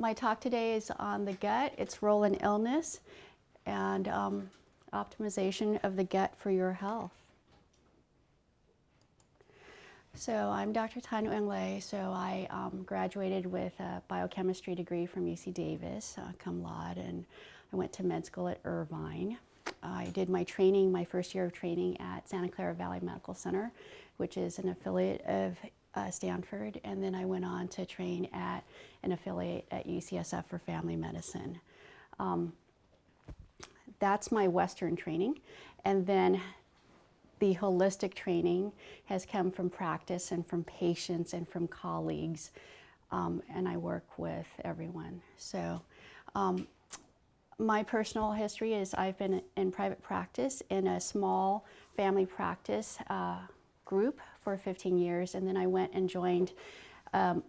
My talk today is on the gut, its role in illness, and optimization of the gut for your health. So I'm Dr. Tanya Engle. So I graduated with a biochemistry degree from UC Davis, cum laude, and I went to med school at Irvine. I did my training, my first year of training at Santa Clara Valley Medical Center, which is an affiliate of Stanford, and then I went on to train at an affiliate at UCSF for family medicine. That's my Western training, and then the holistic training has come from practice and from patients and from colleagues, and I work with everyone. So my personal history is I've been in private practice in a small family practice group for 15 years, and then I went and joined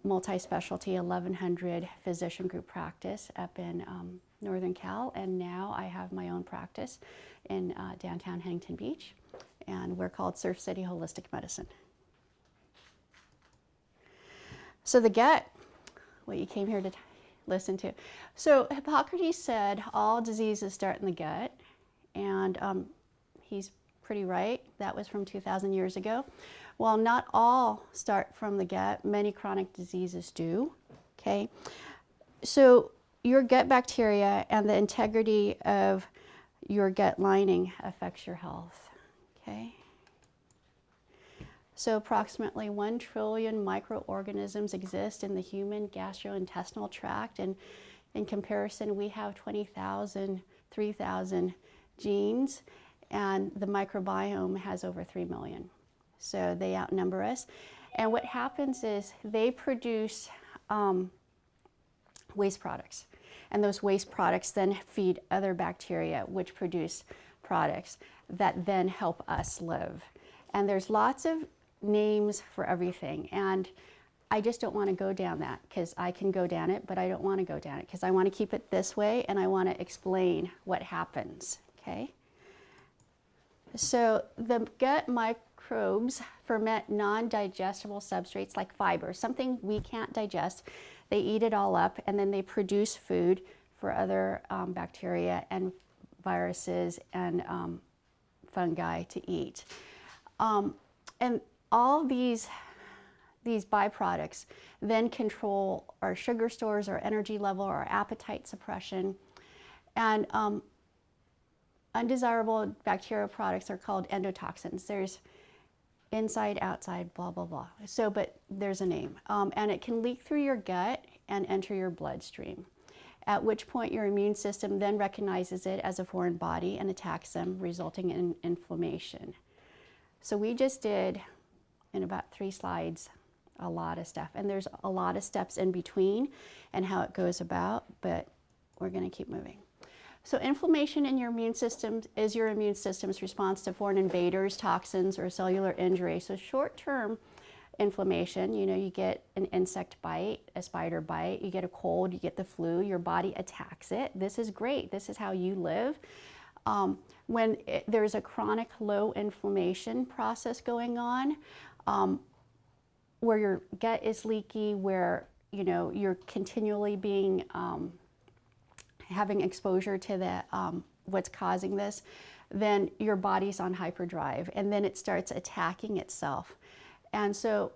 multi-specialty 1,100 physician group practice up in Northern Cal, and now I have my own practice in downtown Huntington Beach, and we're called Surf City Holistic Medicine. So the gut, what you came here to listen to. So Hippocrates said all diseases start in the gut, and he's pretty right. That was from 2,000 years ago. Well, not all start from the gut. Many chronic diseases do, okay? So your gut bacteria and the integrity of your gut lining affects your health, okay? So approximately 1 trillion microorganisms exist in the human gastrointestinal tract, and in comparison, we have 20,000, 3,000 genes, and the microbiome has over 3 million. So they outnumber us. And what happens is they produce waste products. And those waste products then feed other bacteria, which produce products that then help us live. And there's lots of names for everything. And I just don't want to go down that, because I can go down it, but I don't want to go down it, because I want to keep it this way, and I want to explain what happens, okay? So the gut microbes ferment non-digestible substrates like fiber, something we can't digest. They eat it all up, and then they produce food for other bacteria and viruses and fungi to eat. And all these byproducts then control our sugar stores, our energy level, our appetite suppression, and undesirable bacterial products are called endotoxins. There's inside, outside, blah, blah, blah. So, but there's a name. And it can leak through your gut and enter your bloodstream, at which point your immune system then recognizes it as a foreign body and attacks them, resulting in inflammation. So we just did, in about 3 slides, a lot of stuff. And there's a lot of steps in between and how it goes about, but we're going to keep moving. So inflammation in your immune system is your immune system's response to foreign invaders, toxins, or cellular injury. So short-term inflammation, you know, you get an insect bite, a spider bite, you get a cold, you get the flu, your body attacks it. This is great. This is how you live. When there's a chronic low inflammation process going on, where your gut is leaky, where, you know, you're continually being having exposure to the what's causing this, then your body's on hyperdrive, and then it starts attacking itself. And so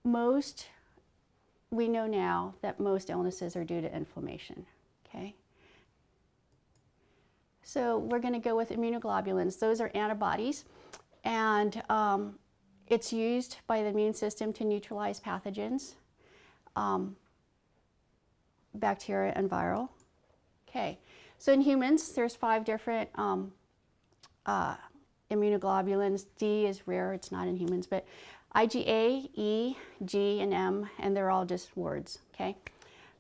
we know now that most illnesses are due to inflammation, okay? So we're going to go with immunoglobulins. Those are antibodies, and it's used by the immune system to neutralize pathogens, bacteria and viral. Okay, so in humans, there's 5 different immunoglobulins. D is rare, it's not in humans, but IgA, E, G, and M, and they're all just words, okay?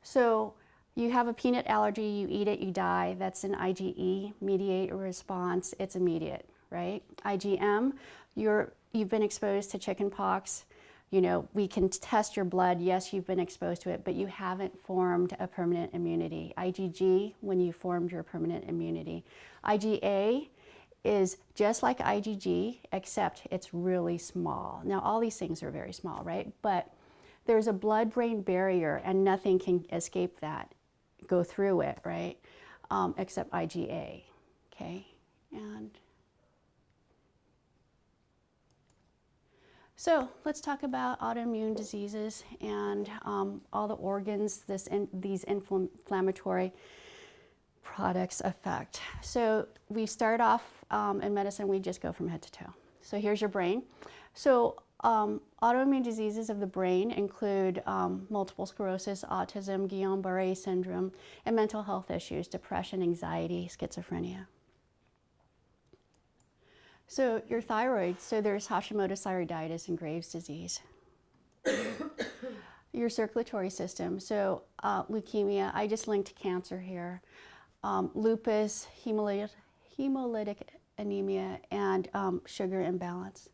So you have a peanut allergy, you eat it, you die. That's an IgE, mediate a response, it's immediate, right? IgM, you've been exposed to chicken pox. You know, we can test your blood. Yes, you've been exposed to it, but you haven't formed a permanent immunity. IgG, when you formed your permanent immunity. IgA is just like IgG, except it's really small. Now, all these things are very small, right? But there's a blood-brain barrier and nothing can escape that, go through it, right? Except IgA, okay? And so let's talk about autoimmune diseases and all the organs these inflammatory products affect. So we start off in medicine, we just go from head to toe. So here's your brain. So autoimmune diseases of the brain include multiple sclerosis, autism, Guillain-Barré syndrome, and mental health issues, depression, anxiety, schizophrenia. So your thyroid, so there's Hashimoto's thyroiditis and Graves' disease. Your circulatory system, so leukemia, I just linked cancer here, lupus, hemolytic anemia, and sugar imbalance.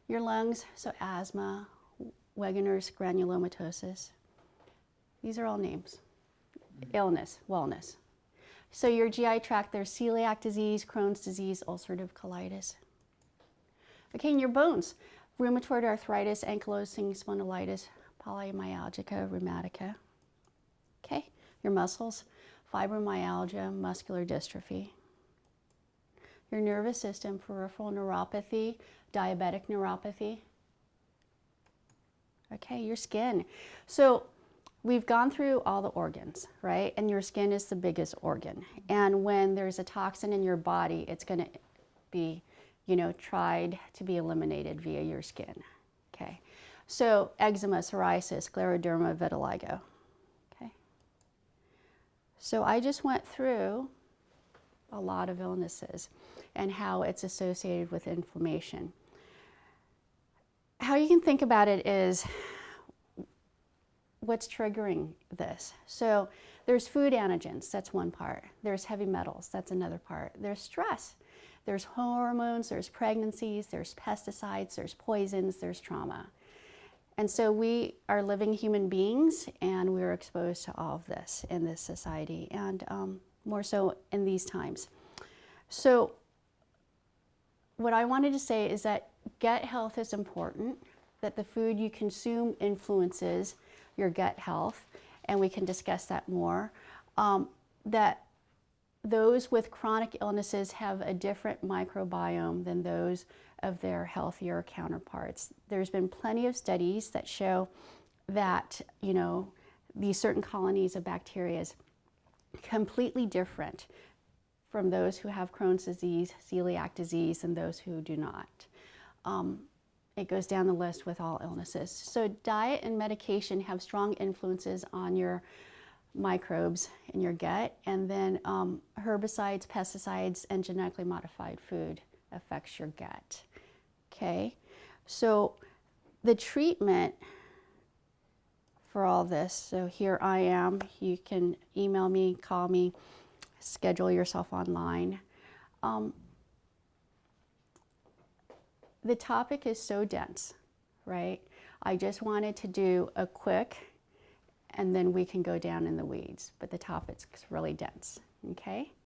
Your lungs, so asthma, Wegener's granulomatosis. These are all names. Illness, wellness. So your GI tract, there's celiac disease, Crohn's disease, ulcerative colitis. Okay, and your bones, rheumatoid arthritis, ankylosing spondylitis, polymyalgia rheumatica. Okay, your muscles, fibromyalgia, muscular dystrophy. Your nervous system, peripheral neuropathy, diabetic neuropathy. Okay, your skin. So we've gone through all the organs, right? And your skin is the biggest organ. And when there's a toxin in your body, it's going to be, tried to be eliminated via your skin. Okay, so eczema, psoriasis, scleroderma, vitiligo. Okay, so I just went through a lot of illnesses and how it's associated with inflammation. How you can think about it is what's triggering this. So there's food antigens, that's one part. There's heavy metals, that's another part. There's stress, there's hormones, there's pregnancies, there's pesticides, there's poisons, there's trauma. And so we are living human beings and we're exposed to all of this in this society and more so in these times. So what I wanted to say is that gut health is important, that the food you consume influences your gut health, and we can discuss that more. That those with chronic illnesses have a different microbiome than those of their healthier counterparts. There's been plenty of studies that show that, these certain colonies of bacteria is completely different from those who have Crohn's disease, celiac disease, and those who do not. It goes down the list with all illnesses. So diet and medication have strong influences on your microbes in your gut, and then herbicides, pesticides, and genetically modified food affects your gut. Okay, so the treatment for all this, so here I am, you can email me, call me, schedule yourself online. The topic is so dense, right? I just wanted to do a quick, and then we can go down in the weeds, but the topic's really dense, okay?